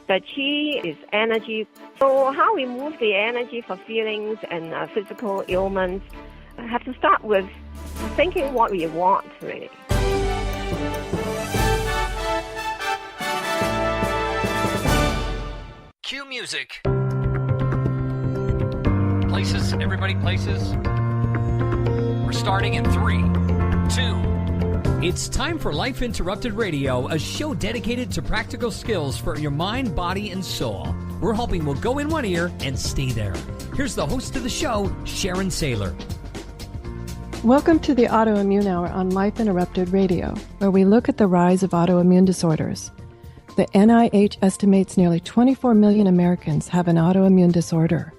That Qi is energy. So how we move the energy for feelings and physical ailments, I have to start with thinking what we want, really. Cue music. Places, everybody places. We're starting in 3, 2. It's time for Life Interrupted Radio, a show dedicated to practical skills for your mind, body, and soul. We're hoping we'll go in one ear and stay there. Here's the host of the show, Sharon Saylor. Welcome to the Autoimmune Hour on Life Interrupted Radio, where we look at the rise of autoimmune disorders. The NIH estimates nearly 24 million Americans have an autoimmune disorder.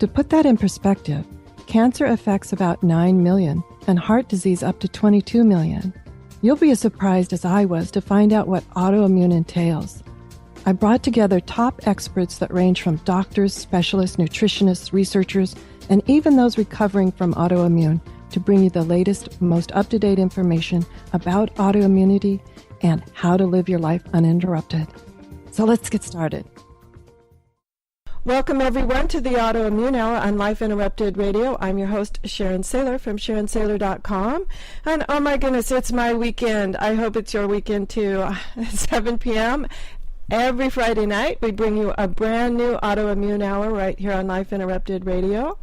To put that in perspective, cancer affects about 9 million and heart disease up to 22 million. You'll be as surprised as I was to find out what autoimmune entails. I brought together top experts that range from doctors, specialists, nutritionists, researchers, and even those recovering from autoimmune to bring you the latest, most up-to-date information about autoimmunity and how to live your life uninterrupted. So let's get started. Welcome, everyone, to the Autoimmune Hour on Life Interrupted Radio. I'm your host, Sharon Saylor from SharonSaylor.com. And oh my goodness, it's my weekend. I hope it's your weekend too. At 7 p.m. every Friday night, we bring you a brand new Autoimmune Hour right here on Life Interrupted Radio.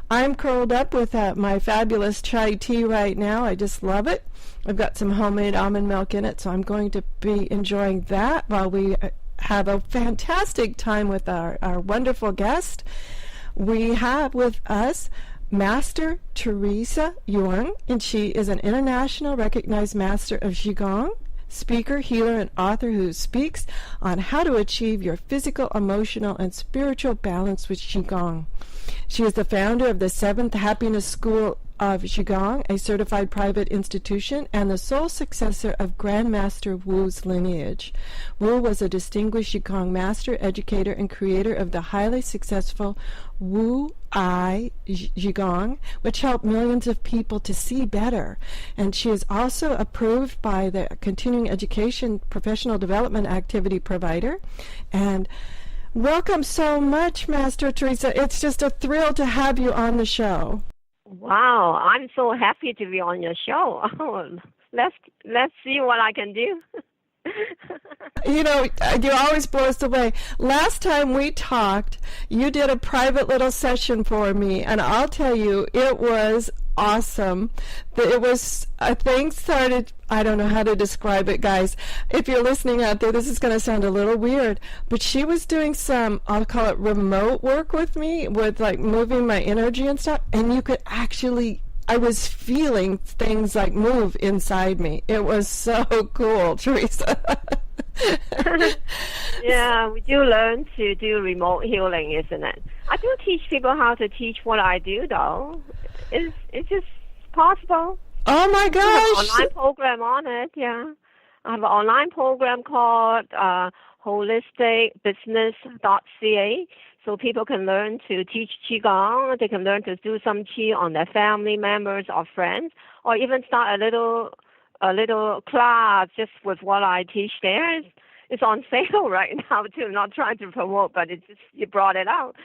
I'm curled up with my fabulous chai tea right now. I just love it. I've got some homemade almond milk in it, so I'm going to be enjoying that while we have a fantastic time with our wonderful guest. We have with us Master Teresa Yeung, and she is an international recognized Master of Chi Gong, speaker, healer, and author who speaks on how to achieve your physical, emotional, and spiritual balance with Chi Gong. She is the founder of the 7th Happiness School of Chi Gong, a certified private institution, and the sole successor of Grandmaster Wu's lineage. Wu was a distinguished Chi Gong master, educator, and creator of the highly successful Wu Ai Chi Gong, which helped millions of people to see better. And she is also approved by the Continuing Education Professional Development Activity Provider. And welcome so much, Master Teresa. It's just a thrill to have you on the show. Wow, I'm so happy to be on your show. Oh, let's see what I can do. You know, you always blow us away. Last time we talked, you did a private little session for me, and I'll tell you, it was awesome. It was, things started, I don't know how to describe it, guys. If you're listening out there, this is going to sound a little weird, but she was doing some, I'll call it remote work with me, with like moving my energy and stuff, and you could actually, I was feeling things like move inside me. It was so cool, Teresa. Yeah, we do learn to do remote healing, isn't it? I do teach people how to teach what I do, though. It's just possible. Oh my gosh! I have an online program on it, yeah. I have an online program called holisticbusiness.ca, so people can learn to teach Qigong. They can learn to do some Qi on their family members or friends, or even start a little class just with what I teach there. It's on sale right now too. Not trying to promote, but it's just you brought it out.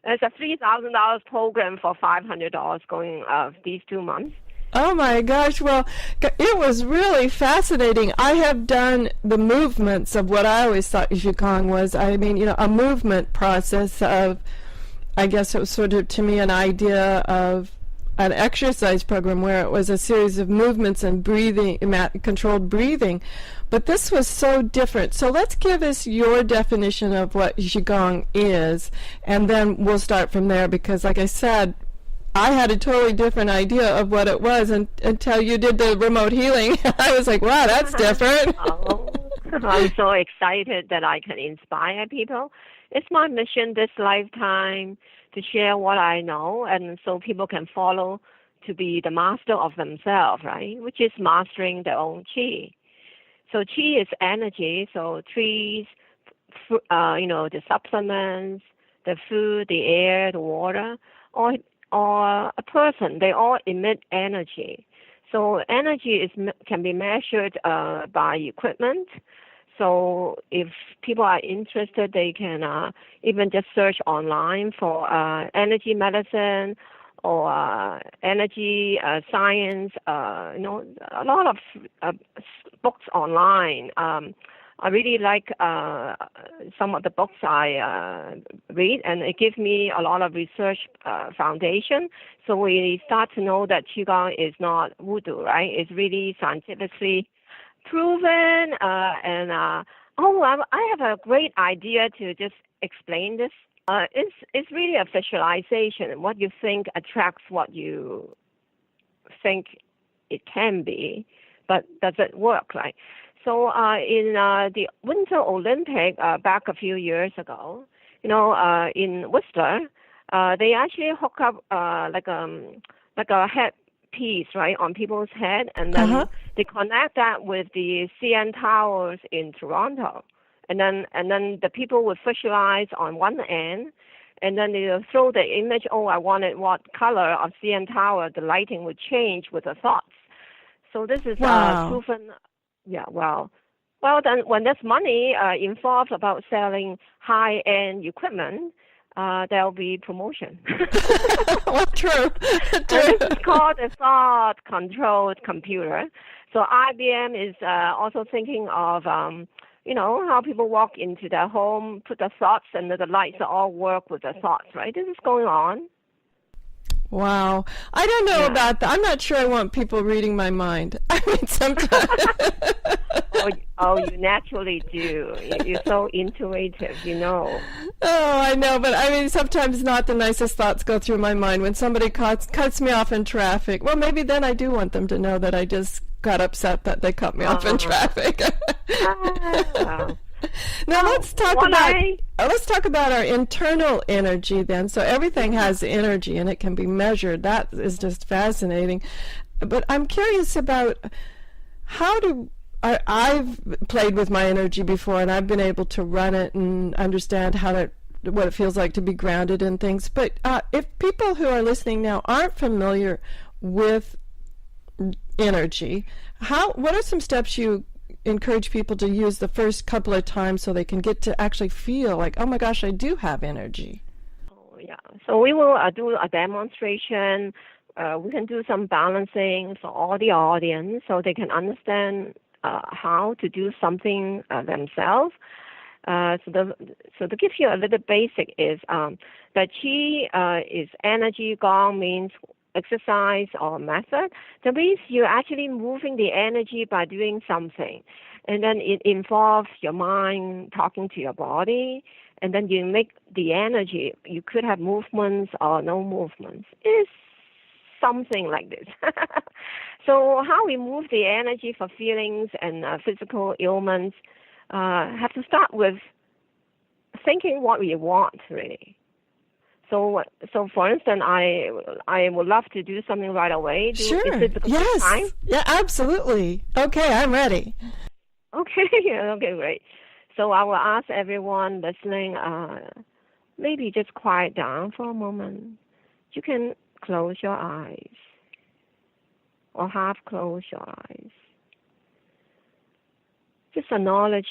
It's a $3,000 program for $500 going these 2 months. Oh my gosh, well, it was really fascinating. I have done the movements of what I always thought Qigong was. I mean, you know, a movement process of, I guess it was sort of to me an idea of an exercise program where it was a series of movements and breathing, controlled breathing. But this was so different. So let's give us your definition of what Qigong is, and then we'll start from there because, like I said, I had a totally different idea of what it was until you did the remote healing. I was like, wow, that's different. Oh, I'm so excited that I can inspire people. It's my mission this lifetime to share what I know, and so people can follow to be the master of themselves, right? Which is mastering their own Qi. So Qi is energy, so trees, the supplements, the food, the air, the water, or a person, they all emit energy. So energy can be measured by equipment. So if people are interested, they can even just search online for energy medicine or energy science. A lot of books online. I really like some of the books I read, and it gives me a lot of research foundation. So we start to know that Qigong is not voodoo, right? It's really scientifically proven. I have a great idea to just explain this. It's really a visualization. What you think attracts what you think it can be, but does it work, right? So in the Winter Olympic back a few years ago, in Whistler, they actually hook up like a headpiece, right, on people's head, and then they connect that with the CN Towers in Toronto, and then the people would visualize on one end, and then they throw the image. Oh, I wanted what color of CN Tower. The lighting would change with the thoughts. So this is proven. Yeah, well, then when there's money involved about selling high-end equipment, there'll be promotion. Well, true. This is called a thought-controlled computer. So IBM is also thinking of, how people walk into their home, put their thoughts, and the lights all work with their thoughts, right? This is going on. Wow. I don't know about that. I'm not sure I want people reading my mind. I mean, sometimes. You naturally do. You're so intuitive, Oh, I know, but I mean, sometimes not the nicest thoughts go through my mind when somebody cuts me off in traffic. Well, maybe then I do want them to know that I just got upset that they cut me off in traffic. Now let's talk about our internal energy then. So everything has energy and it can be measured. That is just fascinating. But I'm curious about I've played with my energy before, and I've been able to run it and understand what it feels like to be grounded in things. But if people who are listening now aren't familiar with energy, what are some steps you encourage people to use the first couple of times so they can get to actually feel like, oh my gosh, I do have energy? Oh, yeah. So we will do a demonstration. We can do some balancing for all the audience so they can understand how to do something themselves. So to give you a little basic is that Qi is energy, Gong means exercise or method. That means you're actually moving the energy by doing something. And then it involves your mind talking to your body, and then you make the energy. You could have movements or no movements. It's something like this. So how we move the energy for feelings and physical ailments have to start with thinking what we want, really. So for instance, I would love to do something right away. Sure. Is it the yes. time? Yeah, absolutely. Okay, I'm ready. Okay. Okay, great. So I will ask everyone listening, maybe just quiet down for a moment. You can close your eyes or half close your eyes. Just acknowledge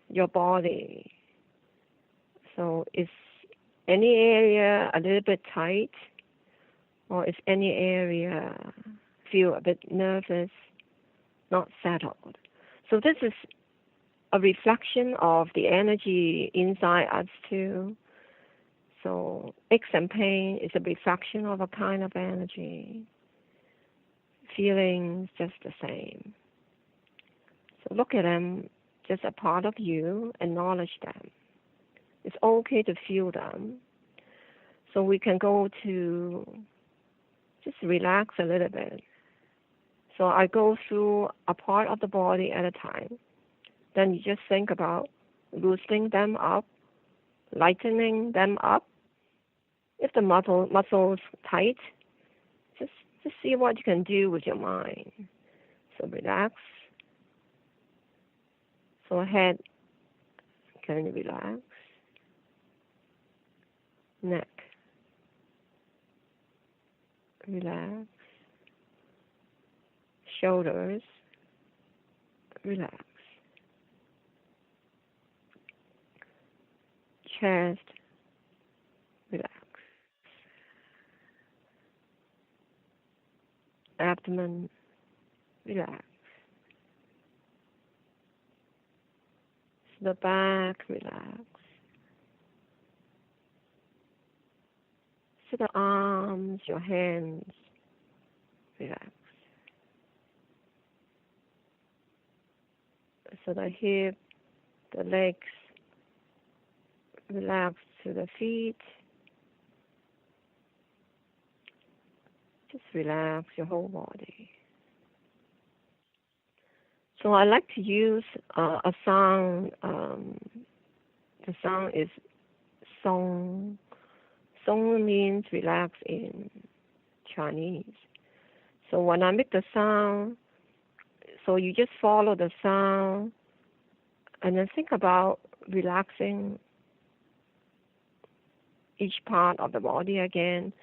your body. So is any area a little bit tight, or is any area feel a bit nervous, not settled? So this is a reflection of the energy inside us too. So aches and pain is a reflection of a kind of energy. Feelings just the same. So look at them, just a part of you, acknowledge them. It's okay to feel them. So we can go to just relax a little bit. So I go through a part of the body at a time. Then you just think about loosening them up, lightening them up. If the muscles tight, just see what you can do with your mind. So relax. So head, can you relax? Neck, relax. Shoulders, relax. chest, relax. Abdomen, relax. The back, relax. So the arms, your hands, relax. So the hip, the legs, relax to the feet. Just relax your whole body. So I like to use a sound. The sound is song. Song means relax in Chinese. So when I make the sound, so you just follow the sound and then think about relaxing each part of the body again.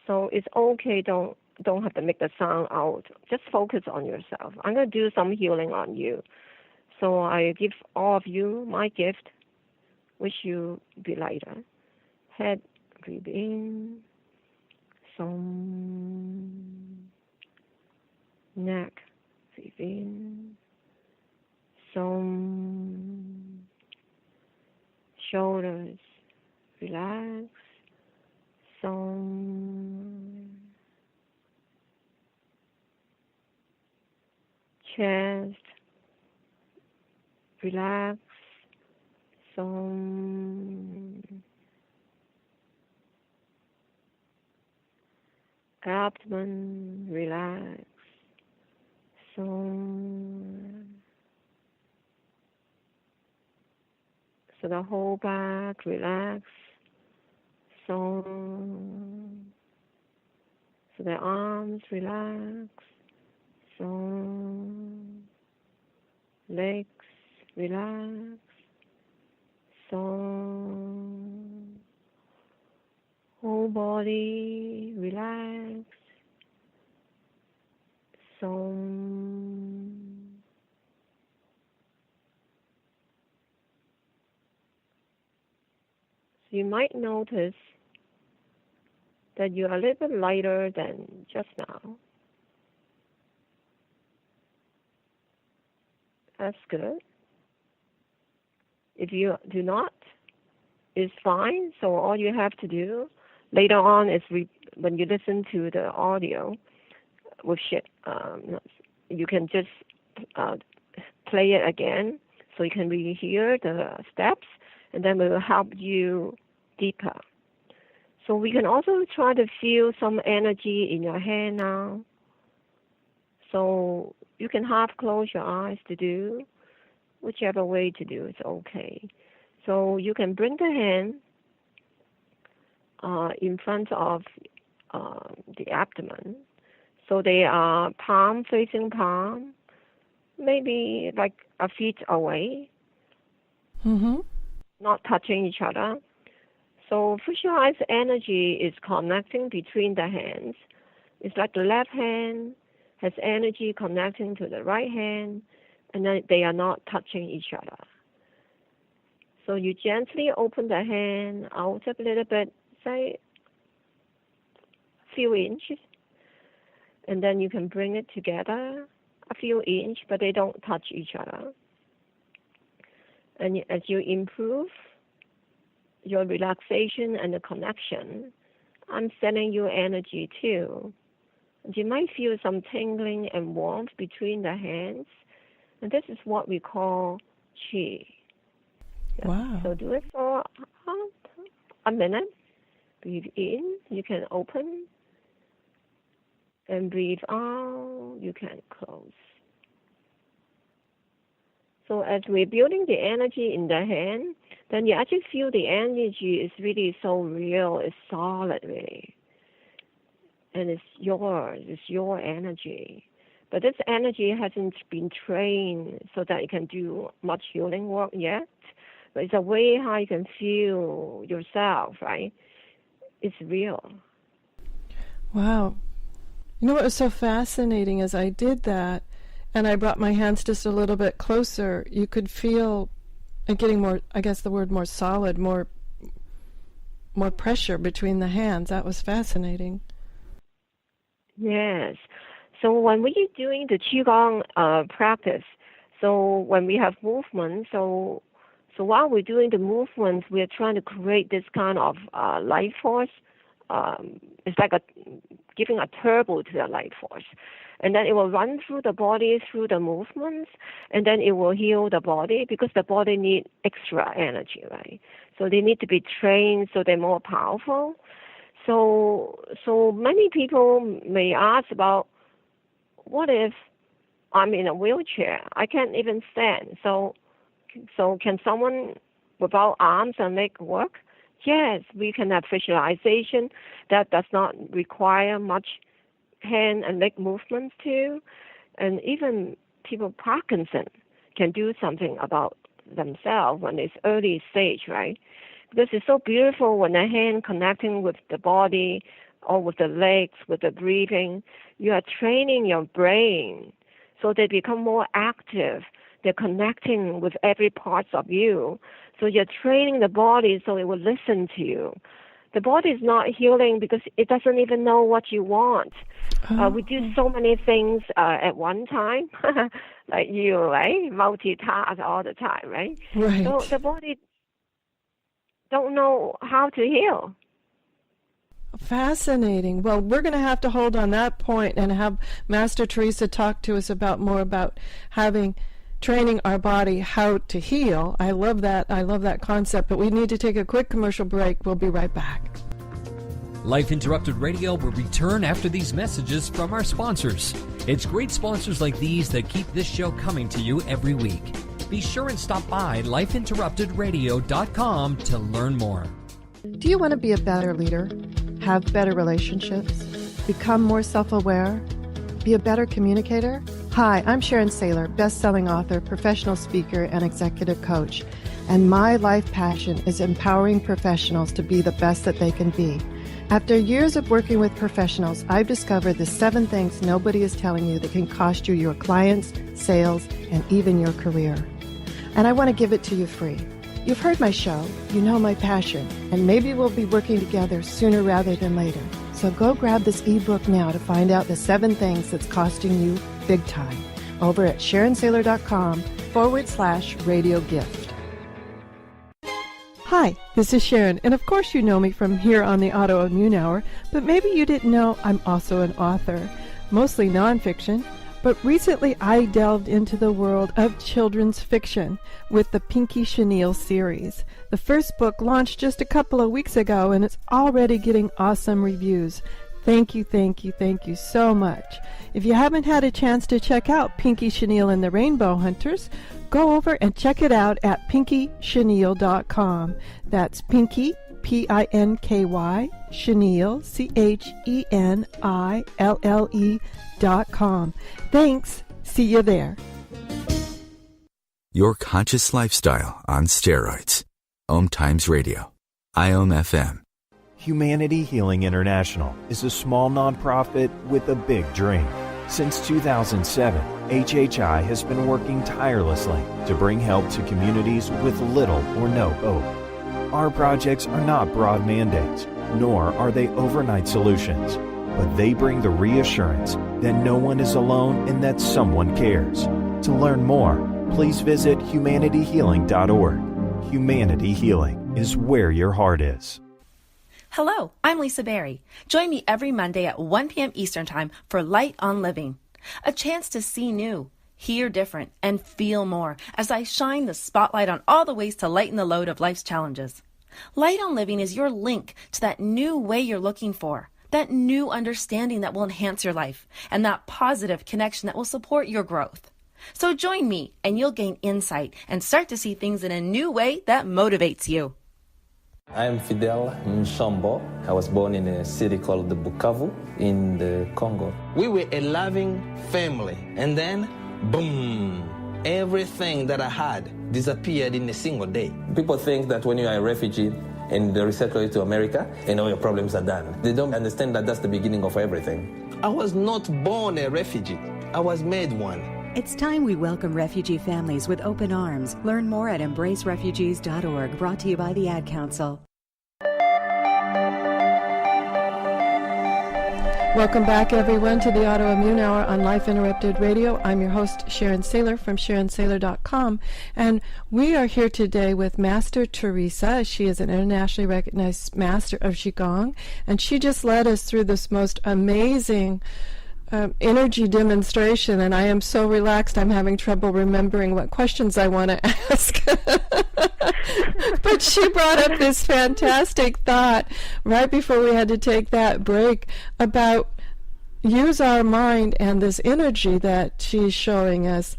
So it's okay, don't have to make the sound out. Just focus on yourself. I'm going to do some healing on you. So I give all of you my gift. Wish you be lighter. Head, breathe in. Song. Neck, breathe in. Song. Shoulders, relax. Song. Chest, relax. Song. Abdomen, relax. Song. So the whole back, relax. Song. So the arms, relax. Song. Legs, relax. Song. Whole body, relax. Song. So you might notice that you're a little bit lighter than just now. That's good. If you do not, it's fine. So all you have to do later on is when you listen to the audio with you can just play it again so you can really hear the steps, and then it will help you deeper. So we can also try to feel some energy in your hand now. So you can half close your eyes to do, whichever way to do is okay. So you can bring the hand in front of the abdomen. So they are palm facing palm, maybe like a feet away, not touching each other. So visualize energy is connecting between the hands. It's like the left hand has energy connecting to the right hand, and then they are not touching each other. So you gently open the hand out a little bit, say a few inches, and then you can bring it together a few inches, but they don't touch each other. And as you improve your relaxation and the connection, I'm sending you energy too. And you might feel some tingling and warmth between the hands, and this is what we call Chi. Yeah. Wow. So do it for a minute. Breathe in, you can open, and breathe out, you can close. So as we're building the energy in the hand, then you actually feel the energy is really so real, it's solid really. And it's yours, it's your energy. But this energy hasn't been trained so that it can do much healing work yet. But it's a way how you can feel yourself, right? It's real. Wow. You know what was so fascinating is I did that and I brought my hands just a little bit closer. You could feel and getting more, I guess the word more solid, more pressure between the hands. That was fascinating. Yes. So when we're doing the Qigong practice, so when we have movement, so while we're doing the movements, we're trying to create this kind of life force. It's like giving a turbo to the life force. And then it will run through the body, through the movements, and then it will heal the body because the body needs extra energy, right? So they need to be trained so they're more powerful. So many people may ask about, what if I'm in a wheelchair? I can't even stand. So can someone without arms and legs work? Yes, we can have visualization that does not require much hand and leg movements too. And even people with Parkinson can do something about themselves when it's early stage, right? Because it's so beautiful when the hand connecting with the body or with the legs, with the breathing. You are training your brain so they become more active. They're connecting with every part of you. So you're training the body so it will listen to you. The body is not healing because it doesn't even know what you want. We do so many things at one time, like you, right? Multitask all the time, right? Right. So the body don't know how to heal. Fascinating. Well, we're going to have to hold on that point and have Master Teresa talk to us more about training our body how to heal. I love that concept, but we need to take a quick commercial break. We'll be right back. Life Interrupted Radio will return after these messages from our sponsors. It's great sponsors like these that keep this show coming to you every week. Be sure and stop by lifeinterruptedradio.com to learn more. Do you want to be a better leader? Have better relationships? Become more self-aware? Be a better communicator? Hi, I'm Sharon Saylor, best-selling author, professional speaker, and executive coach. And my life passion is empowering professionals to be the best that they can be. After years of working with professionals, I've discovered the 7 things nobody is telling you that can cost you your clients, sales, and even your career. And I want to give it to you free. You've heard my show, you know my passion, and maybe we'll be working together sooner rather than later. So go grab this ebook now to find out the 7 things that's costing you big time over at SharonSaylor.com/radio gift. Hi, this is Sharon, and of course you know me from here on the Autoimmune Hour, but maybe you didn't know I'm also an author, mostly nonfiction, but recently I delved into the world of children's fiction with the Pinky Chenille series. The first book launched just a couple of weeks ago, and it's already getting awesome reviews. Thank you so much. If you haven't had a chance to check out Pinky Chenille and the Rainbow Hunters, go over and check it out at pinkychenille.com. That's Pinky, P-I-N-K-Y, Chenille, CHENILLE.com. Thanks. See you there. Your conscious lifestyle on steroids. OMTimes Radio. IOM-FM. Humanity Healing International is a small nonprofit with a big dream. Since 2007, HHI has been working tirelessly to bring help to communities with little or no hope. Our projects are not broad mandates, nor are they overnight solutions, but they bring the reassurance that no one is alone and that someone cares. To learn more, please visit humanityhealing.org. Humanity Healing is where your heart is. Hello, I'm Lisa Berry. Join me every Monday at 1 p.m. Eastern Time for Light on Living, a chance to see new, hear different, and feel more as I shine the spotlight on all the ways to lighten the load of life's challenges. Light on Living is your link to that new way you're looking for, that new understanding that will enhance your life, and that positive connection that will support your growth. So join me, and you'll gain insight and start to see things in a new way that motivates you. I'm Fidel Mshombo. I was born in a city called the Bukavu in the Congo. We were a loving family, and then, boom, everything that I had disappeared in a single day. People think that when you are a refugee and they resettle you to America, and all your problems are done. They don't understand that that's the beginning of everything. I was not born a refugee. I was made one. It's time we welcome refugee families with open arms. Learn more at embracerefugees.org, brought to you by the Ad Council. Welcome back, everyone, to the Autoimmune Hour on Life Interrupted Radio. I'm your host, Sharon Saylor from SharonSaylor.com, and we are here today with Master Teresa. She is an internationally recognized Master of Chi Gong, and she just led us through this most amazing energy demonstration, and I am so relaxed I'm having trouble remembering what questions I want to ask. But she brought up this fantastic thought right before we had to take that break about use our mind and this energy that she's showing us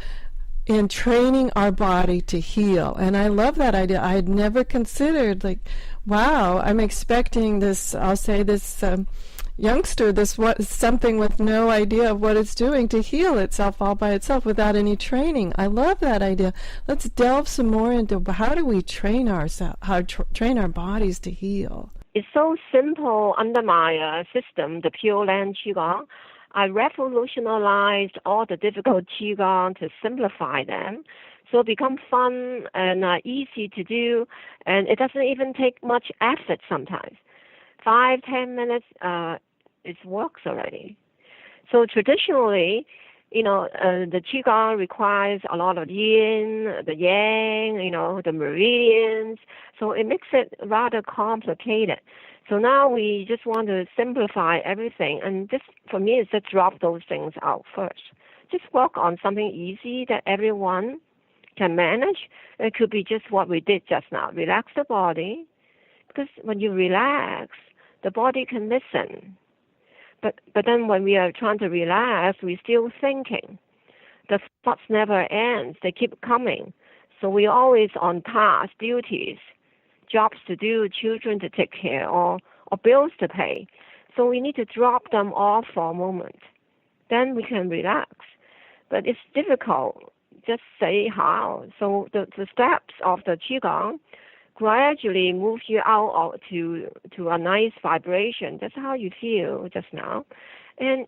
in training our body to heal. And I love that idea. I had never considered, like, wow, I'm expecting this, I'll say this youngster, something with no idea of what it's doing to heal itself all by itself without any training. I love that idea. Let's delve some more into how do we train ourselves, train our bodies to heal. It's so simple under my system, the Pure Land Qi Gong. I revolutionized all the difficult Qi Gong to simplify them, so it becomes fun and easy to do, and it doesn't even take much effort sometimes. 5-10 minutes, it works already. So traditionally, the Qigong requires a lot of yin, the yang, the meridians. So it makes it rather complicated. So now we just want to simplify everything. And this, for me, is to drop those things out first. Just work on something easy that everyone can manage. It could be just what we did just now. Relax the body. Because when you relax, the body can listen. But then when we are trying to relax, we're still thinking. The thoughts never end. They keep coming. So we're always on task, duties, jobs to do, children to take care, or bills to pay. So we need to drop them off for a moment. Then we can relax. But it's difficult. Just say how. So the steps of the Qigong gradually move you out to a nice vibration. That's how you feel just now. And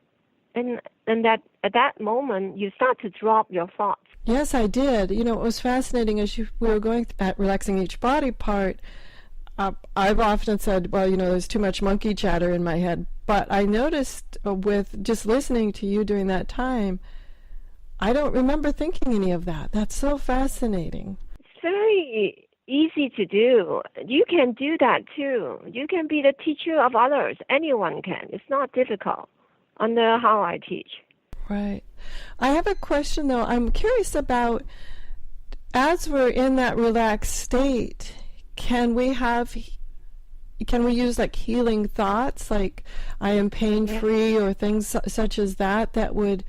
that at that moment, you start to drop your thoughts. Yes, I did. It was fascinating as we were going at relaxing each body part. I've often said, well, there's too much monkey chatter in my head. But I noticed with just listening to you during that time, I don't remember thinking any of that. That's so fascinating. It's very easy to do. You can do that too. You can be the teacher of others. Anyone can. It's not difficult under how I teach. Right. I have a question though. I'm curious about, as we're in that relaxed state, can we use like healing thoughts, like I am pain-free, or things such as that would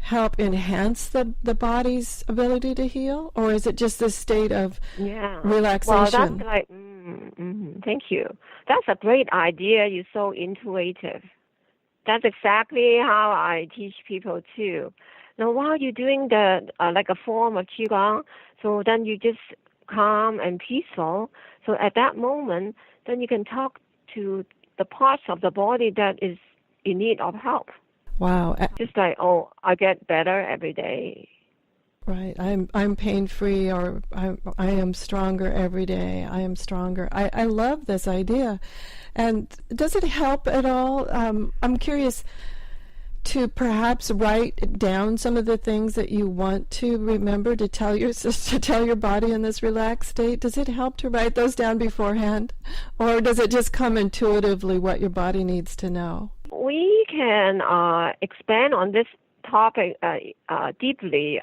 help enhance the body's ability to heal? Or is it just this state of relaxation? Well, that's like, thank you. That's a great idea. You're so intuitive. That's exactly how I teach people too. Now, while you're doing like a form of Qigong, so then you just calm and peaceful. So at that moment, then you can talk to the parts of the body that is in need of help. Wow. Just like, I get better every day. Right. I'm pain-free, or I am stronger every day. I am stronger. I love this idea. And does it help at all? I'm curious to perhaps write down some of the things that you want to remember to tell your body in this relaxed state. Does it help to write those down beforehand? Or does it just come intuitively what your body needs to know? We can expand on this topic deeply,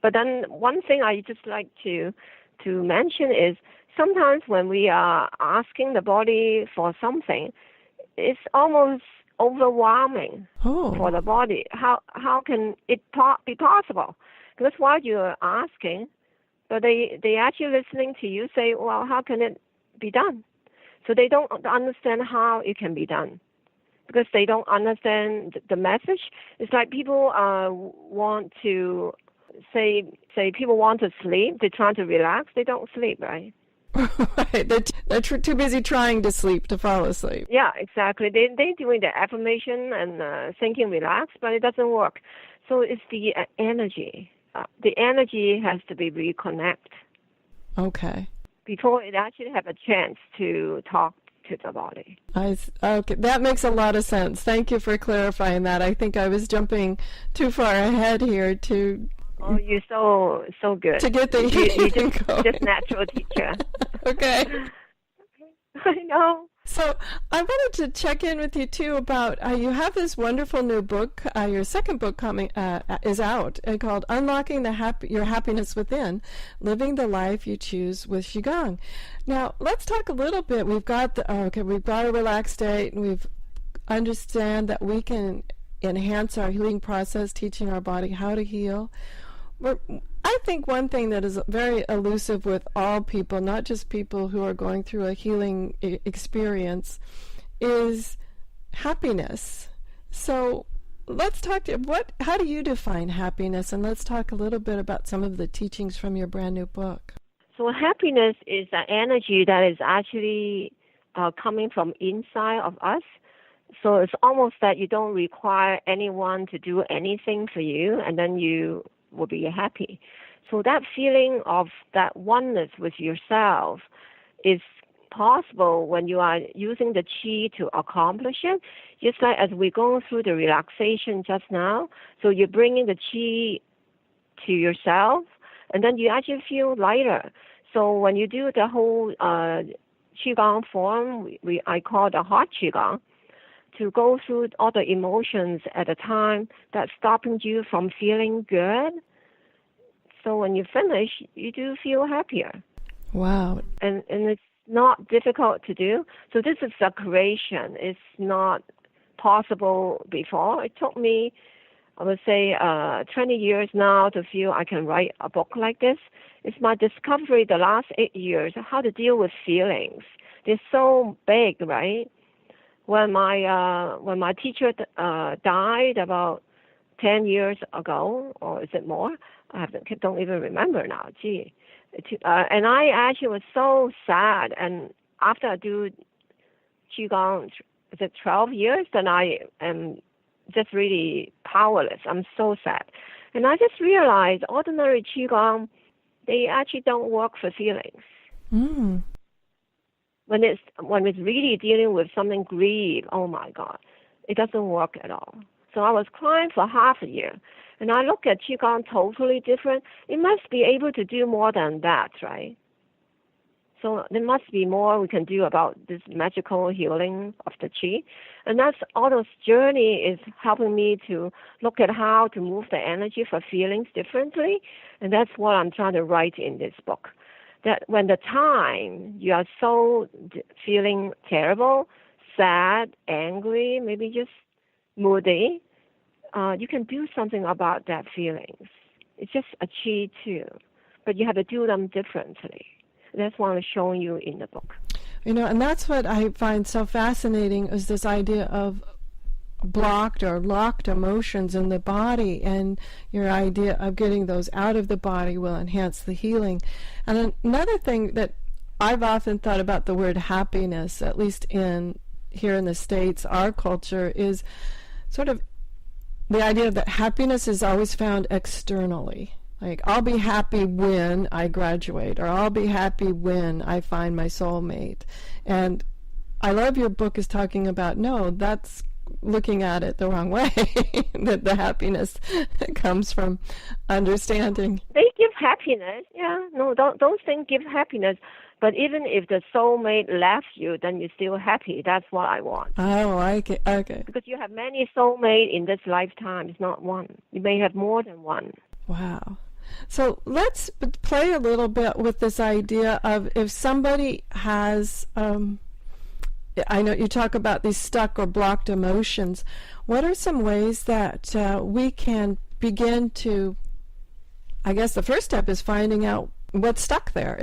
but then one thing I just like to mention is sometimes when we are asking the body for something, it's almost overwhelming for the body. How can it be possible? Because while you're asking, but they actually listening to you say, well, how can it be done? So they don't understand how it can be done because they don't understand the message. It's like people want to say people want to sleep. They're trying to relax. They don't sleep, right? Right. They're too busy trying to sleep to fall asleep. Yeah, exactly. They're doing the affirmation and thinking relax, but it doesn't work. So it's the energy. The energy has to be reconnected. Okay. Before it actually have a chance to talk to the body. Okay, that makes a lot of sense. Thank you for clarifying that. I think I was jumping too far ahead here to. Oh, you're so good. To get the you going. just natural teacher. Okay. I know. So I wanted to check in with you too about you have this wonderful new book. Your second book coming is out called "Unlocking Your Happiness Within: Living the Life You Choose with Qigong." Now let's talk a little bit. We've got we've got a relaxed state, and we've understand that we can enhance our healing process, teaching our body how to heal. I think one thing that is very elusive with all people, not just people who are going through a healing experience, is happiness. So let's talk to how do you define happiness? And let's talk a little bit about some of the teachings from your brand new book. So happiness is an energy that is actually coming from inside of us. So it's almost that you don't require anyone to do anything for you, and then you will be happy. So that feeling of that oneness with yourself is possible when you are using the Qi to accomplish it. Just like as we're going through the relaxation just now, so you're bringing the Qi to yourself, and then you actually feel lighter. So when you do the whole Qigong form, I call the hot Qigong, to go through all the emotions at a time that's stopping you from feeling good. So when you finish, you do feel happier. Wow. And it's not difficult to do. So this is a creation. It's not possible before. It took me, I would say, 20 years now to feel I can write a book like this. It's my discovery the last 8 years, how to deal with feelings. They're so big, right? When my teacher died about 10 years ago, or is it more? I don't even remember now. Gee, and I actually was so sad. And after I do Qigong, is it 12 years? Then I am just really powerless. I'm so sad. And I just realized ordinary Qigong, they actually don't work for feelings. Mm. When it's really dealing with something grief, oh my God, it doesn't work at all. So I was crying for half a year, and I look at Qigong totally different. It must be able to do more than that, right? So there must be more we can do about this magical healing of the Qi. And that's all those journey is helping me to look at how to move the energy for feelings differently. And that's what I'm trying to write in this book. That when the time you are so feeling terrible, sad, angry, maybe just moody, you can do something about that feelings. It's just a Qi too, but you have to do them differently. That's what I'm showing you in the book. You know, and that's what I find so fascinating is this idea of blocked or locked emotions in the body, and your idea of getting those out of the body will enhance the healing. And another thing that I've often thought about the word happiness, at least here in the States, our culture, is sort of the idea that happiness is always found externally. Like, I'll be happy when I graduate, or I'll be happy when I find my soulmate. And I love your book is talking about, no, that's looking at it the wrong way, that the happiness comes from understanding. They give happiness, yeah. No, those things give happiness. But even if the soulmate left you, then you're still happy. That's what I want. Oh, okay. Because you have many soulmates in this lifetime. It's not one. You may have more than one. Wow. So let's play a little bit with this idea of if somebody has, I know you talk about these stuck or blocked emotions. What are some ways that we can begin to, I guess the first step is finding out what's stuck there,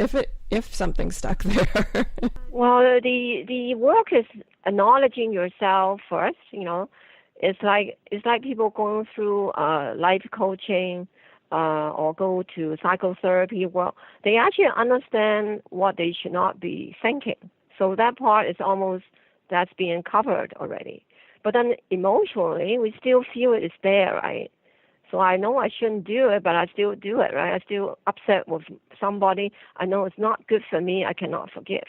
if something's stuck there? Well, the work is acknowledging yourself first. You know, it's like people going through life coaching or go to psychotherapy. Well, they actually understand what they should not be thinking. So that part is almost that's being covered already. But then emotionally, we still feel it is there, right? So I know I shouldn't do it, but I still do it, right? I still upset with somebody. I know it's not good for me. I cannot forgive,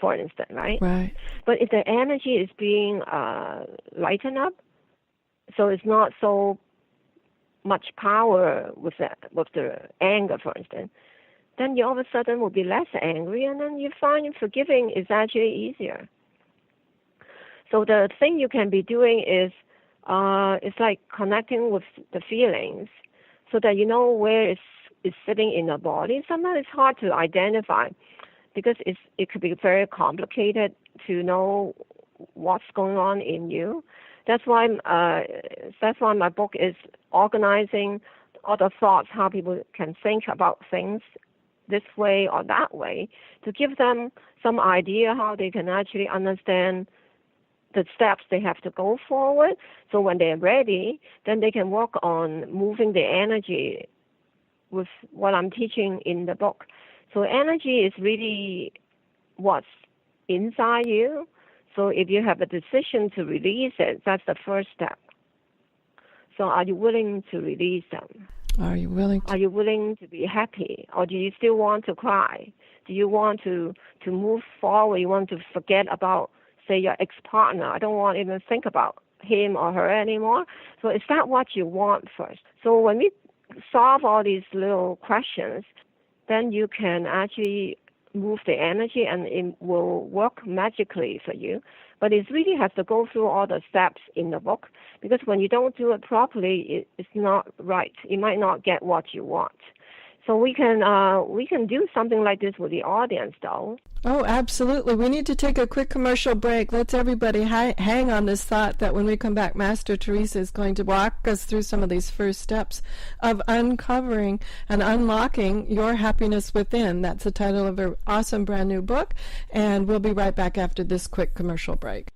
for instance, right? Right. But if the energy is being lightened up, so it's not so much power with the anger, for instance, then you all of a sudden will be less angry, and then you find forgiving is actually easier. So the thing you can be doing is it's like connecting with the feelings so that you know where it's sitting in the body. Sometimes it's hard to identify because it could be very complicated to know what's going on in you. That's why my book is organizing all the thoughts, how people can think about things this way or that way, to give them some idea how they can actually understand the steps they have to go forward. So when they're ready, then they can work on moving the energy with what I'm teaching in the book. So energy is really what's inside you. So if you have a decision to release it, that's the first step. So are you willing to release them? Are you willing to be happy, or do you still want to cry? Do you want to move forward? You want to forget about, say, your ex-partner? I don't want to even think about him or her anymore. So is that what you want first? So when we solve all these little questions, then you can actually move the energy and it will work magically for you. But it really has to go through all the steps in the book, because when you don't do it properly, it's not right. You might not get what you want. So we can do something like this with the audience, though. Oh, absolutely. We need to take a quick commercial break. Let's everybody hang on this thought that when we come back, Master Teresa is going to walk us through some of these first steps of uncovering and unlocking your happiness within. That's the title of her awesome brand new book, and we'll be right back after this quick commercial break.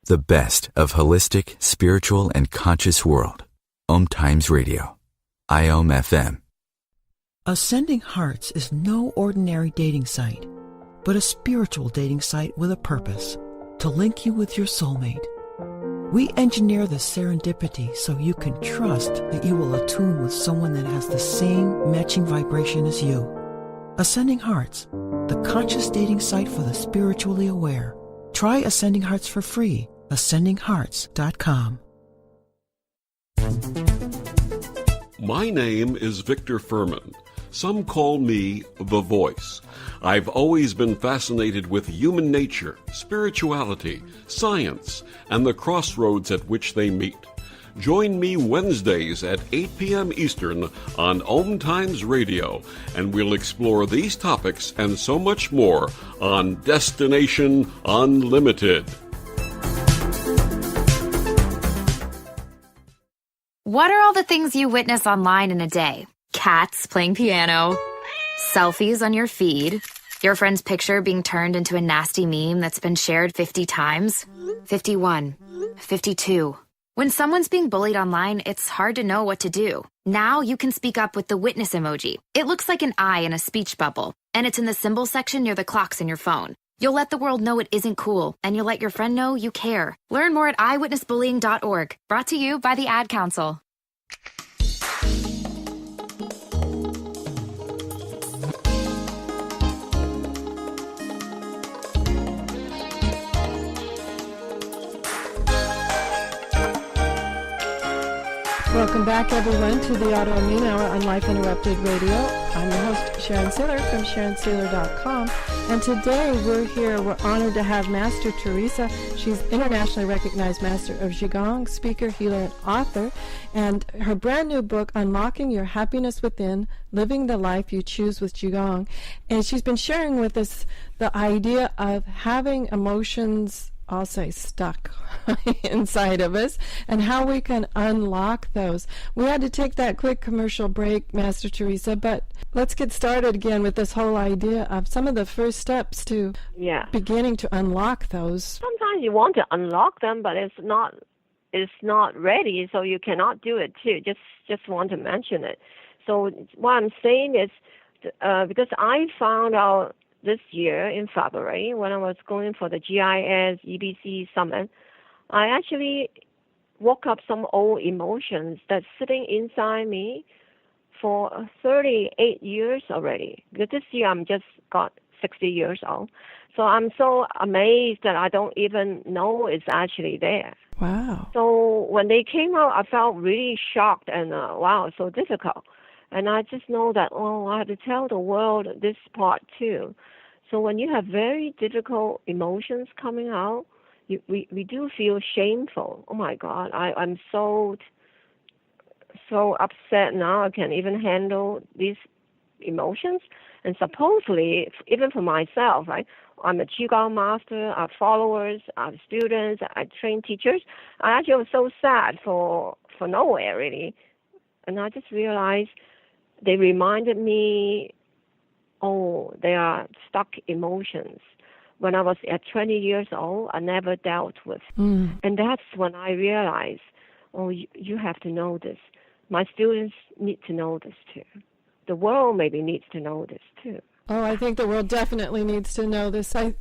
The best of holistic, spiritual, and conscious world. OMTimes Radio. IOM FM. Ascending Hearts is no ordinary dating site, but a spiritual dating site with a purpose, to link you with your soulmate. We engineer the serendipity so you can trust that you will attune with someone that has the same matching vibration as you. Ascending Hearts, the conscious dating site for the spiritually aware. Try Ascending Hearts for free. AscendingHearts.com. My name is Victor Furman. Some call me The Voice. I've always been fascinated with human nature, spirituality, science, and the crossroads at which they meet. Join me Wednesdays at 8 p.m. Eastern on OMTimes Radio, and we'll explore these topics and so much more on Destination Unlimited. What are all the things you witness online in a day? Cats playing piano, selfies on your feed, your friend's picture being turned into a nasty meme that's been shared 50 times, 51, 52. When someone's being bullied online, it's hard to know what to do. Now you can speak up with the witness emoji. It looks like an eye in a speech bubble, and it's in the symbol section near the clocks in your phone. You'll let the world know it isn't cool, and you'll let your friend know you care. Learn more at eyewitnessbullying.org. Brought to you by the Ad Council. Welcome back, everyone, to the Autoimmune Hour on Life Interrupted Radio. I'm your host, Sharon Saylor from SharonSaylor.com. And today we're honored to have Master Teresa. She's internationally recognized Master of Chi Gong, speaker, healer, and author. And her brand new book, Unlocking Your Happiness Within, Living the Life You Choose with Chi Gong. And she's been sharing with us the idea of having emotions, I'll say, stuck inside of us, and how we can unlock those. We had to take that quick commercial break, Master Teresa, but let's get started again with this whole idea of some of the first steps to beginning to unlock those. Sometimes you want to unlock them, but it's not ready, so you cannot do it too. Just want to mention it. So what I'm saying is, because I found out this year in February when I was going for the GIS EBC summit, I actually woke up some old emotions that's sitting inside me for 38 years already. Because this year I'm just got 60 years old. So I'm so amazed that I don't even know it's actually there. Wow. So when they came out, I felt really shocked and, wow, so difficult. And I just know that, I have to tell the world this part too. So when you have very difficult emotions coming out, we do feel shameful. Oh my God, I'm so upset now. I can't even handle these emotions. And supposedly, even for myself, right? I'm a Chi Gong master. I have followers. I have students. I train teachers. I actually was so sad for nowhere really, and I just realized they reminded me, they are stuck emotions. When I was at 20 years old, I never dealt with. And that's when I realized, you have to know this. My students need to know this too. The world maybe needs to know this too. Oh, I think the world definitely needs to know this. I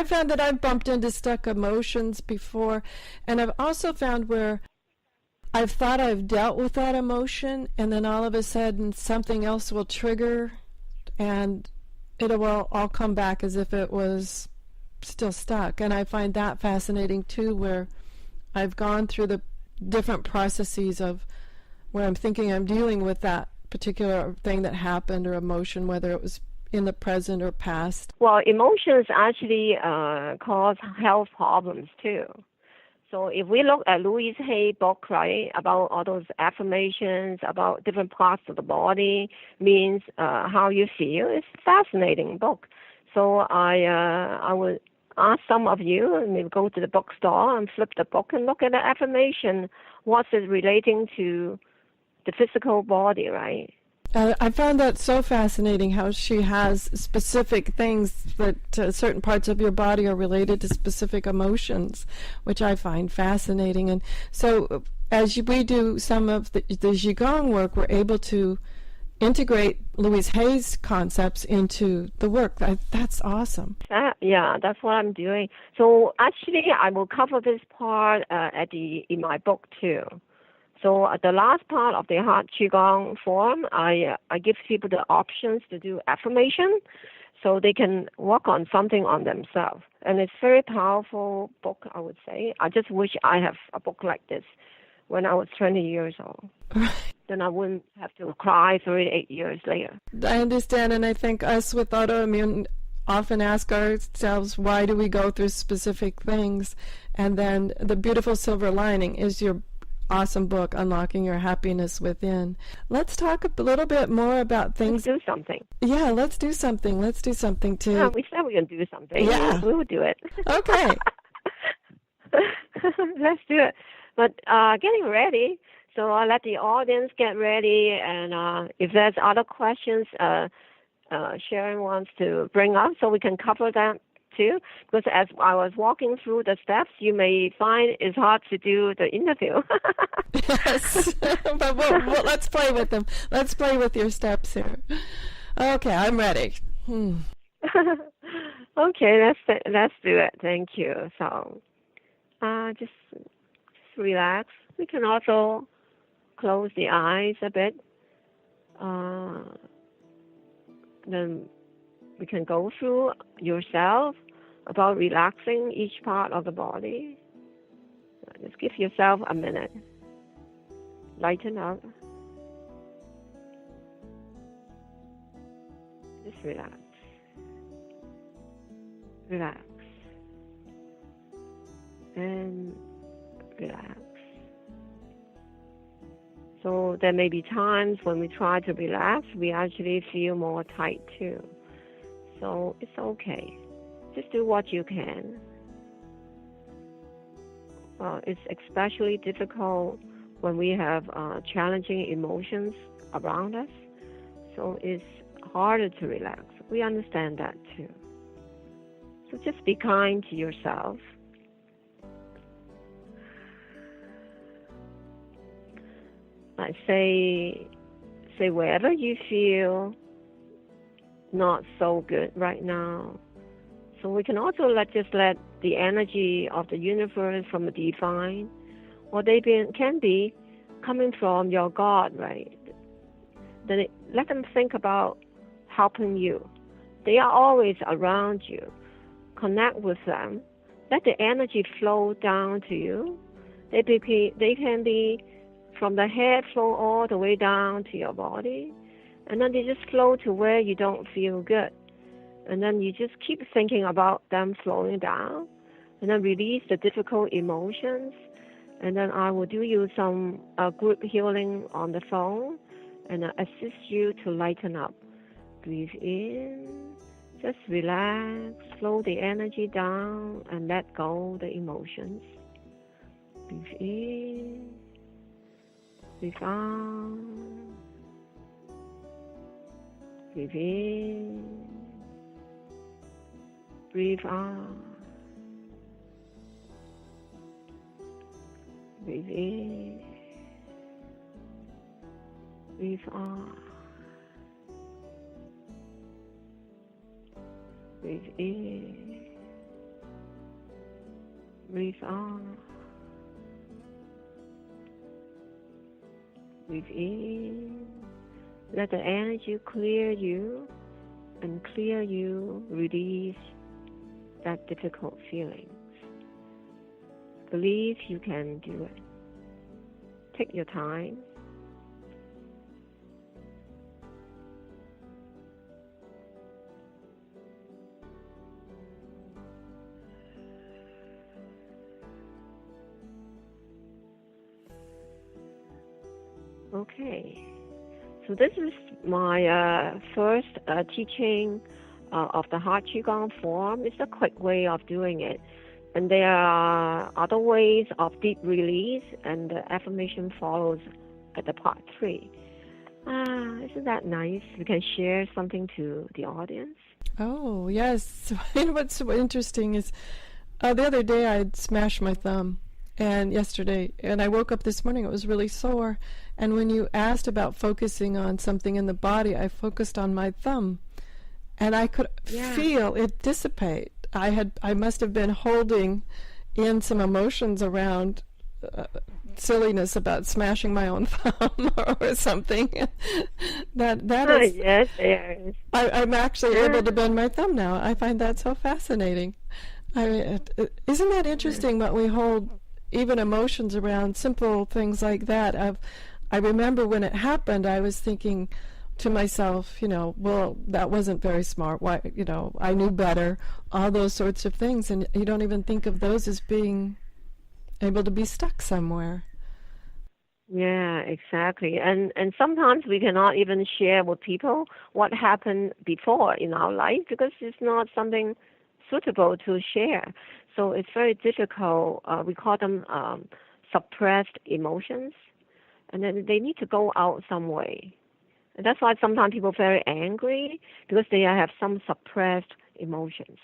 found that I've bumped into stuck emotions before, and I've also found where I've thought I've dealt with that emotion, and then all of a sudden something else will trigger, and it will all come back as if it was still stuck. And I find that fascinating too, where I've gone through the different processes of where I'm thinking I'm dealing with that particular thing that happened or emotion, whether it was in the present or past. Well, emotions actually cause health problems too. So if we look at Louise Hay book, right, about all those affirmations about different parts of the body, means how you feel, it's a fascinating book. So I would ask some of you, maybe go to the bookstore and flip the book and look at the affirmation. What's it relating to the physical body, right? I found that so fascinating how she has specific things that certain parts of your body are related to specific emotions, which I find fascinating. And so as we do some of the Qigong work, we're able to integrate Louise Hay's concepts into the work. That's awesome. Yeah, that's what I'm doing. So actually, I will cover this part in my book too. So at the last part of the Heart Qigong forum, I give people the options to do affirmation so they can work on something on themselves. And it's a very powerful book, I would say. I just wish I have a book like this when I was 20 years old. Then I wouldn't have to cry 38 years later. I understand, and I think us with autoimmune often ask ourselves, why do we go through specific things? And then the beautiful silver lining is your awesome book, Unlocking Your Happiness Within. Let's talk a little bit more about things. Let's do something. Yeah, let's do something. Let's do something too. Yeah, we said we were going to do something. Yeah. We will do it. Okay. Let's do it. But getting ready, so I'll let the audience get ready. And if there's other questions Sharon wants to bring up, so we can cover that too, because as I was walking through the steps, you may find it's hard to do the interview. Yes, but we'll, let's play with them. Let's play with your steps here. Okay, I'm ready. Okay, let's do it. Thank you. So, just relax. We can also close the eyes a bit. Then we can go through yourself about relaxing each part of the body. Just give yourself a minute. Lighten up. Just relax. Relax. And relax. So there may be times when we try to relax, we actually feel more tight too. So it's okay. Just do what you can. It's especially difficult when we have challenging emotions around us. So it's harder to relax. We understand that too. So just be kind to yourself. Like say wherever you feel not so good right now. So we can also let the energy of the universe from the divine or can be coming from your God, right? Then let them think about helping you. They are always around you. Connect with them. Let the energy flow down to you. They can be from the head, flow all the way down to your body. And then they just flow to where you don't feel good. And then you just keep thinking about them flowing down. And then release the difficult emotions. And then I will do you some group healing on the phone and assist you to lighten up. Breathe in. Just relax. Slow the energy down and let go the emotions. Breathe in. Breathe out. Breathe in. Breathe out. Breathe in. Breathe out. Breathe in. Breathe out. Breathe in. Let the energy clear you and clear you, release that difficult feelings. Believe you can do it. Take your time. Okay. So this is my first teaching of the Heart Qigong form. It's a quick way of doing it. And there are other ways of deep release, and the affirmation follows at the part 3. Isn't that nice? We can share something to the audience. Oh, yes. What's so interesting is the other day I'd smashed my thumb, and yesterday, and I woke up this morning, it was really sore. And when you asked about focusing on something in the body, I focused on my thumb, and I could feel it dissipate. I must have been holding in some emotions around silliness about smashing my own thumb or something. that is. Yes, yes. I'm actually able to bend my thumb now. I find that so fascinating. Isn't that interesting? What we hold, even emotions around simple things like that. I remember when it happened, I was thinking to myself, well, that wasn't very smart. Why, I knew better. All those sorts of things, and you don't even think of those as being able to be stuck somewhere. Yeah, exactly. And sometimes we cannot even share with people what happened before in our life because it's not something suitable to share. So it's very difficult. We call them suppressed emotions, and then they need to go out some way. And that's why sometimes people are very angry because they have some suppressed emotions.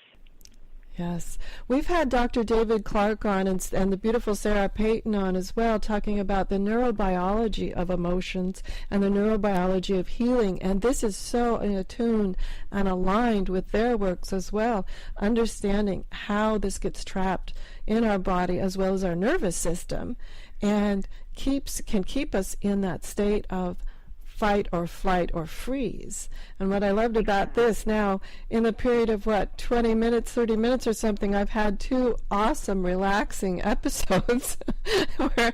Yes. We've had Dr. David Clark on and the beautiful Sarah Payton on as well, talking about the neurobiology of emotions and the neurobiology of healing. And this is so attuned and aligned with their works as well, understanding how this gets trapped in our body as well as our nervous system and can keep us in that state of fight or flight or freeze. And what I loved about this now, in the period of 20 minutes, 30 minutes or something, I've had 2 awesome, relaxing episodes where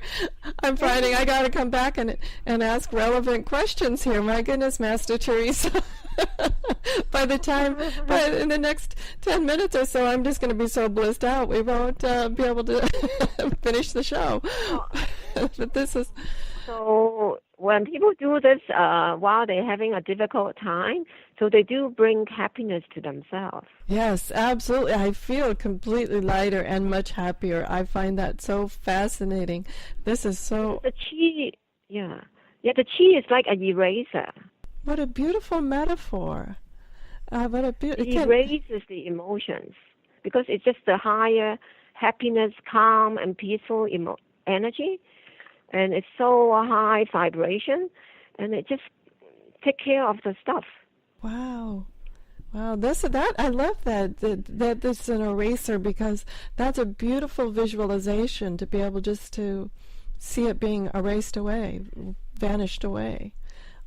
I'm finding I got to come back and ask relevant questions here. My goodness, Master Teresa. But in the next 10 minutes or so, I'm just going to be so blissed out, we won't be able to finish the show. But this is... So when people do this while they're having a difficult time, so they do bring happiness to themselves. Yes, absolutely. I feel completely lighter and much happier. I find that so fascinating. This is so... The chi, the chi is like an eraser. What a beautiful metaphor. It erases the emotions because it's just the higher happiness, calm, and peaceful energy. And it's so high vibration, and it just take care of the stuff. Wow. That I love that this is an eraser because that's a beautiful visualization to be able just to see it being erased away, vanished away.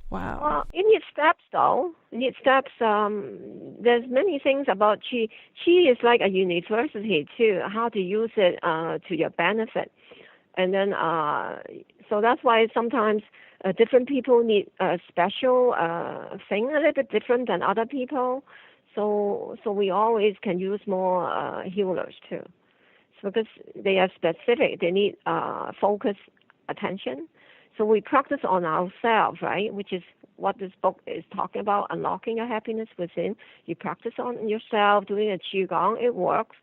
Wow. Well, it needs steps, though. It needs steps. There's many things about Qi. Qi is like a university, too, how to use it to your benefit. And then, so that's why sometimes different people need a special thing, a little bit different than other people. So we always can use more healers, too. So because they are specific, they need focused attention. So we practice on ourselves, right, which is what this book is talking about, unlocking your happiness within. You practice on yourself, doing a Qi Gong, it works.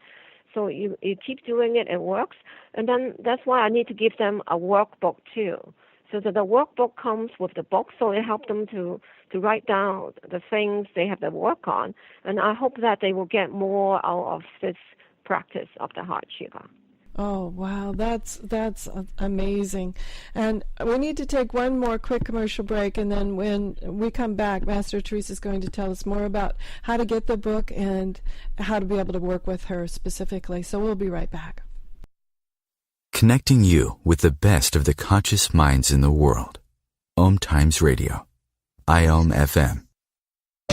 So you keep doing it, it works. And then that's why I need to give them a workbook, too. So that the workbook comes with the book, so it helps them to write down the things they have to work on. And I hope that they will get more out of this practice of the heart Qi Gong. Oh, wow, that's amazing. And we need to take one more quick commercial break, and then when we come back, Master Teresa is going to tell us more about how to get the book and how to be able to work with her specifically. So we'll be right back. Connecting you with the best of the conscious minds in the world. OMTimes Radio. IOM FM.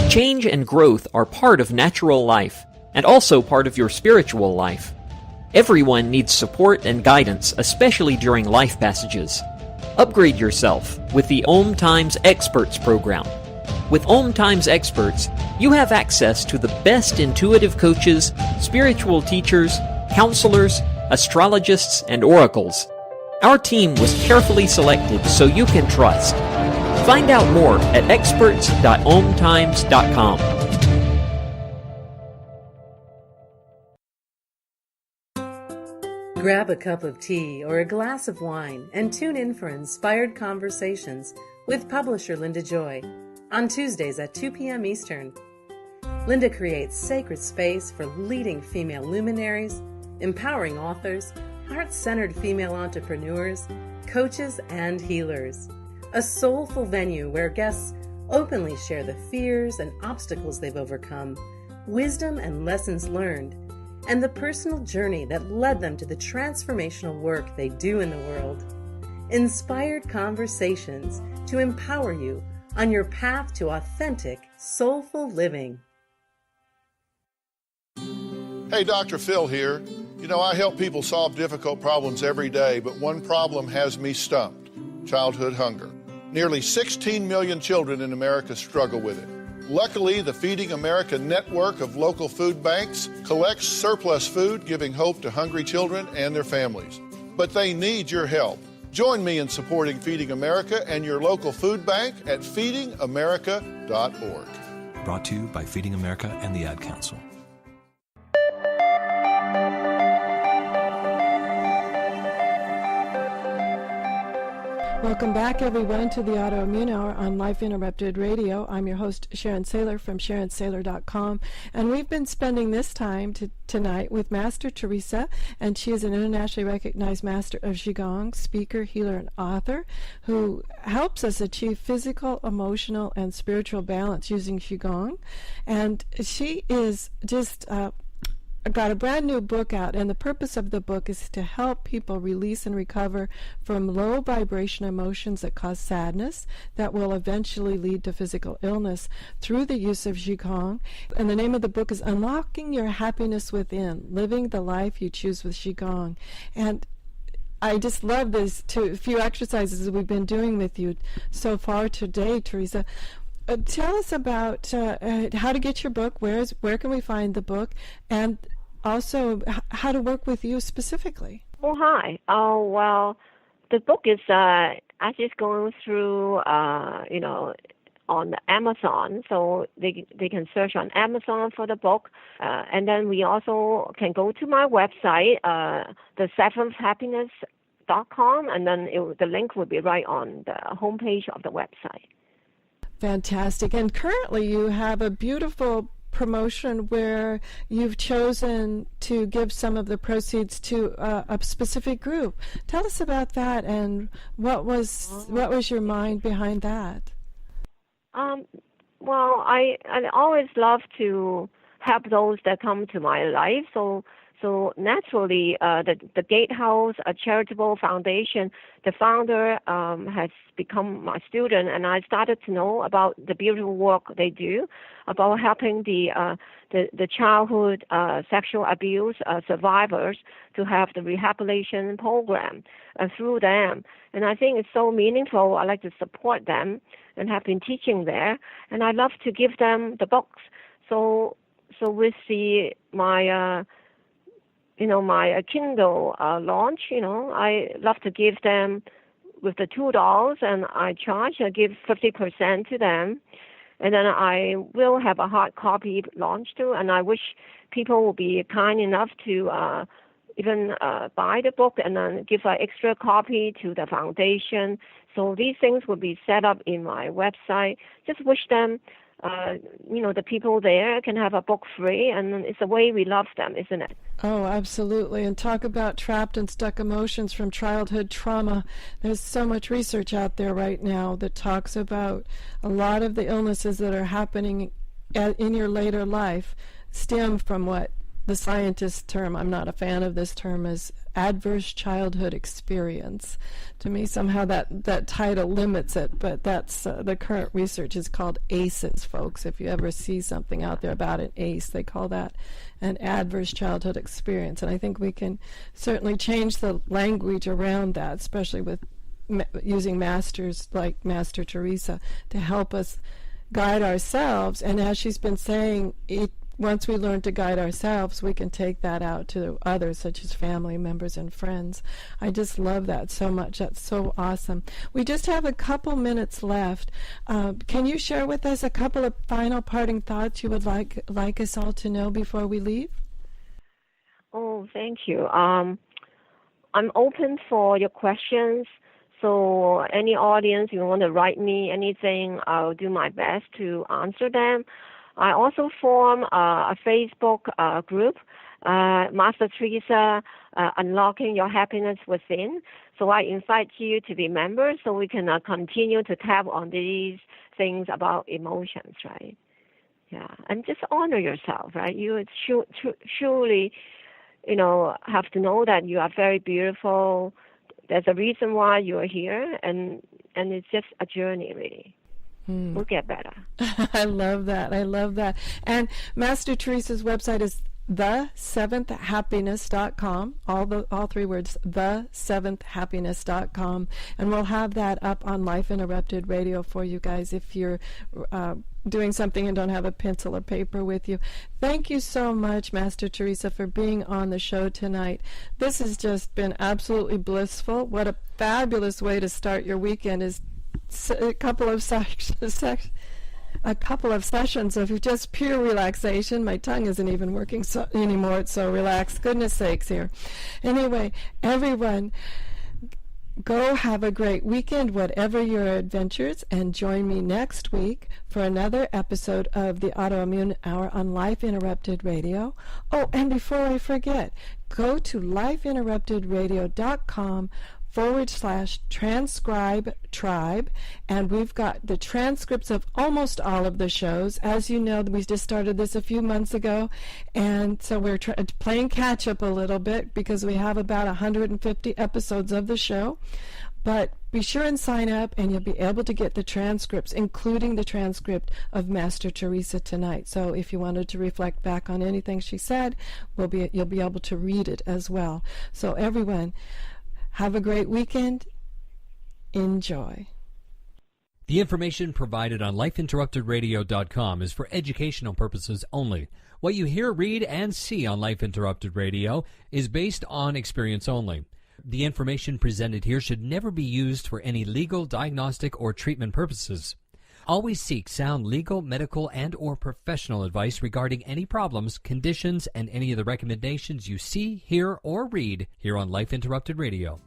Change and growth are part of natural life and also part of your spiritual life. Everyone needs support and guidance, especially during life passages. Upgrade yourself with the OMTimes Experts program. With OMTimes Experts, you have access to the best intuitive coaches, spiritual teachers, counselors, astrologists, and oracles. Our team was carefully selected so you can trust. Find out more at experts.omtimes.com. Grab a cup of tea or a glass of wine and tune in for Inspired Conversations with publisher Linda Joy on Tuesdays at 2 p.m. Eastern. Linda creates sacred space for leading female luminaries, empowering authors, heart-centered female entrepreneurs, coaches, and healers. A soulful venue where guests openly share the fears and obstacles they've overcome, wisdom and lessons learned, and the personal journey that led them to the transformational work they do in the world. Inspired Conversations to empower you on your path to authentic, soulful living. Hey, Dr. Phil here. You know, I help people solve difficult problems every day, but one problem has me stumped: childhood hunger. Nearly 16 million children in America struggle with it. Luckily, the Feeding America network of local food banks collects surplus food, giving hope to hungry children and their families. But they need your help. Join me in supporting Feeding America and your local food bank at feedingamerica.org. Brought to you by Feeding America and the Ad Council. Welcome back, everyone, to the Autoimmune Hour on Life Interrupted Radio. I'm your host, Sharon Saylor from SharonSaylor.com, and we've been spending this time tonight with Master Teresa, and she is an internationally recognized Master of Chi Gong, speaker, healer, and author, who helps us achieve physical, emotional, and spiritual balance using Chi Gong. And she is just got a brand new book out, and the purpose of the book is to help people release and recover from low vibration emotions that cause sadness that will eventually lead to physical illness through the use of Qi Gong. And the name of the book is Unlocking Your Happiness Within, Living the Life You Choose with Qi Gong. And I just love this few exercises that we've been doing with you so far today, Teresa. Tell us about how to get your book, where can we find the book, and also how to work with you specifically. Oh, hi. Oh, well, the book is actually going through, on Amazon, so they can search on Amazon for the book, and then we also can go to my website, the7thhappiness.com, and then the link will be right on the homepage of the website. Fantastic. And currently you have a beautiful promotion where you've chosen to give some of the proceeds to a specific group. Tell us about that, and what was your mind behind that? Well, I always love to help those that come to my life. So So naturally, the Gatehouse, a charitable foundation, the founder has become my student, and I started to know about the beautiful work they do, about helping the childhood sexual abuse survivors to have the rehabilitation program through them. And I think it's so meaningful. I like to support them and have been teaching there, and I love to give them the books. So with my my Kindle launch, I love to give them with the $2, and I give 50% to them, and then I will have a hard copy launch too. And I wish people will be kind enough to even buy the book and then give an extra copy to the foundation. So these things will be set up in my website. Just wish them, the people there can have a book free, and it's the way we love them, isn't it? Oh, absolutely. And talk about trapped and stuck emotions from childhood trauma. There's so much research out there right now that talks about a lot of the illnesses that are happening in your later life stem from what the scientists term, I'm not a fan of this term, is adverse childhood experience. To me, somehow that title limits it, but that's the current research is called ACEs, folks. If you ever see something out there about an ACE, they call that an adverse childhood experience. And I think we can certainly change the language around that, especially with using masters like Master Teresa to help us guide ourselves. And as she's been saying, once we learn to guide ourselves, we can take that out to others, such as family members and friends. I just love that so much. That's so awesome. We just have a couple minutes left. Can you share with us a couple of final parting thoughts you would like us all to know before we leave? Oh, thank you. I'm open for your questions. So any audience, you want to write me anything, I'll do my best to answer them. I also form a Facebook group, Master Teresa, Unlocking Your Happiness Within. So I invite you to be members so we can continue to tap on these things about emotions, right? Yeah, and just honor yourself, right? You surely, have to know that you are very beautiful. There's a reason why you are here, and it's just a journey, really. We'll get better. I love that. I love that. And Master Teresa's website is the7thhappiness.com. All three words, the7thhappiness.com. And we'll have that up on Life Interrupted Radio for you guys if you're doing something and don't have a pencil or paper with you. Thank you so much, Master Teresa, for being on the show tonight. This has just been absolutely blissful. What a fabulous way to start your weekend is a couple of sessions of just pure relaxation. My tongue isn't even working anymore. It's so relaxed. Goodness sakes here. Anyway, everyone, go have a great weekend, whatever your adventures, and join me next week for another episode of the Autoimmune Hour on Life Interrupted Radio. Oh, and before I forget, go to lifeinterruptedradio.com/transcribe tribe, and we've got the transcripts of almost all of the shows. As you know, we just started this a few months ago, and so we're playing catch up a little bit because we have about 150 episodes of the show. But be sure and sign up, and you'll be able to get the transcripts, including the transcript of Master Teresa tonight. So if you wanted to reflect back on anything she said, you'll be able to read it as well. So everyone, have a great weekend. Enjoy. The information provided on lifeinterruptedradio.com is for educational purposes only. What you hear, read, and see on Life Interrupted Radio is based on experience only. The information presented here should never be used for any legal, diagnostic, or treatment purposes. Always seek sound legal, medical, and or professional advice regarding any problems, conditions, and any of the recommendations you see, hear, or read here on Life Interrupted Radio.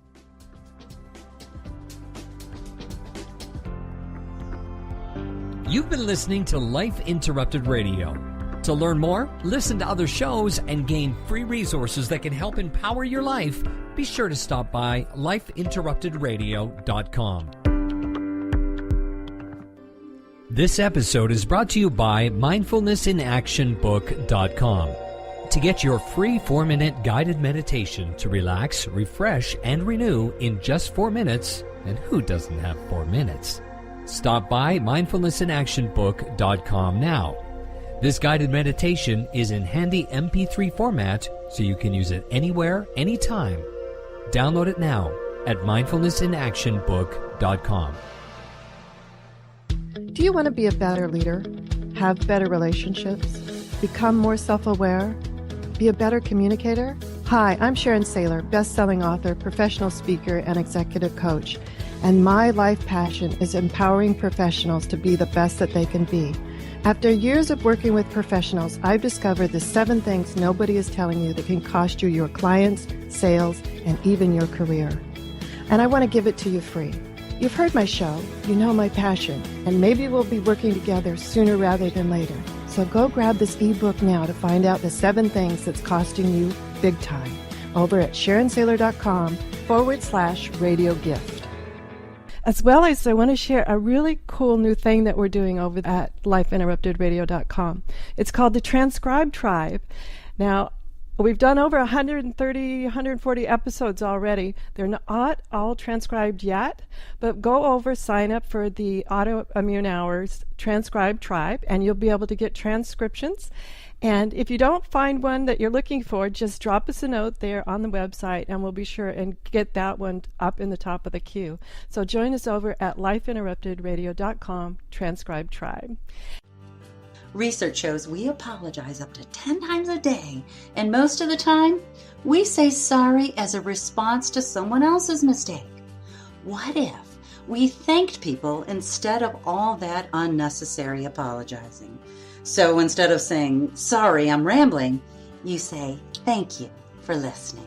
You've been listening to Life Interrupted Radio. To learn more, listen to other shows, and gain free resources that can help empower your life, be sure to stop by lifeinterruptedradio.com. This episode is brought to you by mindfulnessinactionbook.com. To get your free 4-minute guided meditation to relax, refresh, and renew in just 4 minutes, and who doesn't have 4 minutes? Stop by mindfulnessinactionbook.com now. This guided meditation is in handy MP3 format, so you can use it anywhere, anytime. Download it now at mindfulnessinactionbook.com. Do you want to be a better leader, have better relationships, become more self-aware, be a better communicator? Hi, I'm Sharon Saylor, best-selling author, professional speaker, and executive coach. And my life passion is empowering professionals to be the best that they can be. After years of working with professionals, I've discovered the 7 things nobody is telling you that can cost you your clients, sales, and even your career. And I want to give it to you free. You've heard my show, you know my passion, and maybe we'll be working together sooner rather than later. So go grab this ebook now to find out the 7 things that's costing you big time over at SharonSaylor.com/radio gift. As well as I want to share a really cool new thing that we're doing over at LifeInterruptedRadio.com. It's called the Transcribe Tribe. Now, we've done over 130, 140 episodes already. They're not all transcribed yet, but go over, sign up for the Autoimmune Hour's Transcribe Tribe, and you'll be able to get transcriptions. And if you don't find one that you're looking for, just drop us a note there on the website, and we'll be sure and get that one up in the top of the queue. So join us over at LifeInterruptedRadio.com, Transcribe Tribe. Research shows we apologize up to 10 times a day, and most of the time, we say sorry as a response to someone else's mistake. What if we thanked people instead of all that unnecessary apologizing? So instead of saying, sorry, I'm rambling, you say, thank you for listening.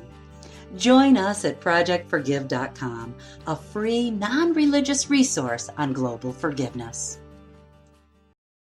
Join us at ProjectForgive.com, a free, non-religious resource on global forgiveness.